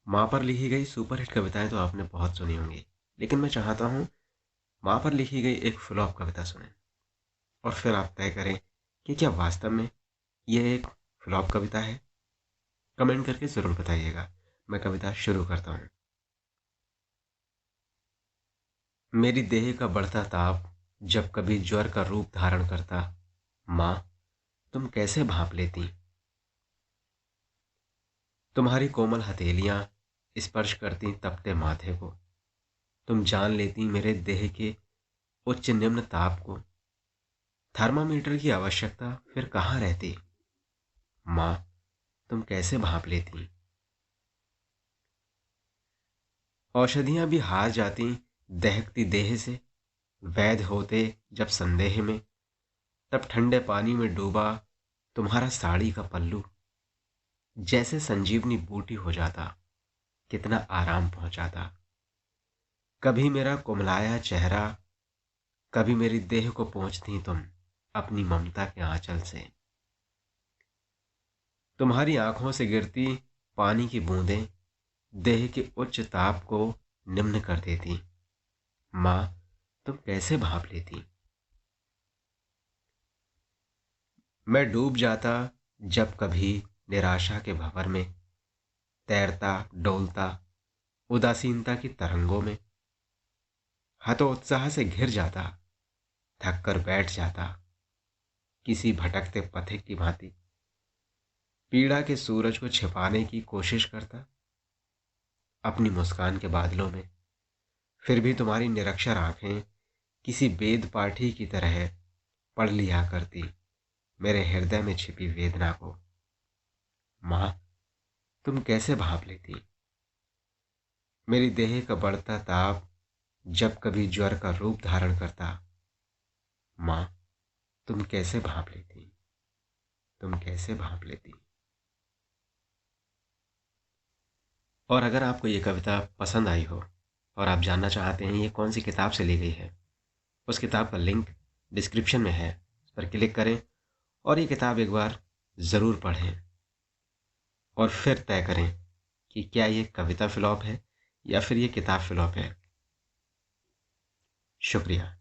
माँ पर लिखी गई सुपरहिट कविताएं तो आपने बहुत सुनी होंगी, लेकिन मैं चाहता हूँ माँ पर लिखी गई एक फ्लॉप कविता सुनें और फिर आप तय करें कि क्या वास्तव में यह एक फ्लॉप कविता है। कमेंट करके ज़रूर बताइएगा। मैं कविता शुरू करता हूँ। मेरी देह का बढ़ता ताप जब कभी ज्वर का रूप धारण करता, माँ तुम कैसे भांप लेती। तुम्हारी कोमल हथेलियां स्पर्श करती तपते माथे को, तुम जान लेती मेरे देह के उच्च निम्न ताप को। थर्मामीटर की आवश्यकता फिर कहाँ रहती, माँ तुम कैसे भांप लेती। औषधियां भी हार जाती दहकती देह से, वैध होते जब संदेह में, तब ठंडे पानी में डूबा तुम्हारा साड़ी का पल्लू जैसे संजीवनी बूटी हो जाता, कितना आराम पहुंचाता। कभी मेरा कुमलाया चेहरा, कभी मेरी देह को पोंछती तुम अपनी ममता के आंचल से। तुम्हारी आंखों से गिरती पानी की बूंदें देह के उच्च ताप को निम्न कर देती, माँ तुम कैसे भाप लेती। मैं डूब जाता जब कभी निराशा के भंवर में, तैरता डोलता उदासीनता की तरंगों में, हतोत्साह से घिर जाता, थक कर बैठ जाता किसी भटकते पथिक की भांति, पीड़ा के सूरज को छिपाने की कोशिश करता अपनी मुस्कान के बादलों में। फिर भी तुम्हारी निरक्षर आंखें किसी वेद पाठी की तरह पढ़ लिया करती मेरे हृदय में छिपी वेदना को। माँ तुम कैसे भाप लेती। मेरी देह का बढ़ता ताप जब कभी ज्वर का रूप धारण करता, माँ तुम कैसे भाप लेती, तुम कैसे भाप लेती। और अगर आपको ये कविता पसंद आई हो और आप जानना चाहते हैं ये कौन सी किताब से ली गई है, उस किताब का लिंक डिस्क्रिप्शन में है, उस पर क्लिक करें और ये किताब एक बार ज़रूर पढ़ें और फिर तय करें कि क्या ये कविता फ्लॉप है या फिर ये किताब फ्लॉप है। शुक्रिया।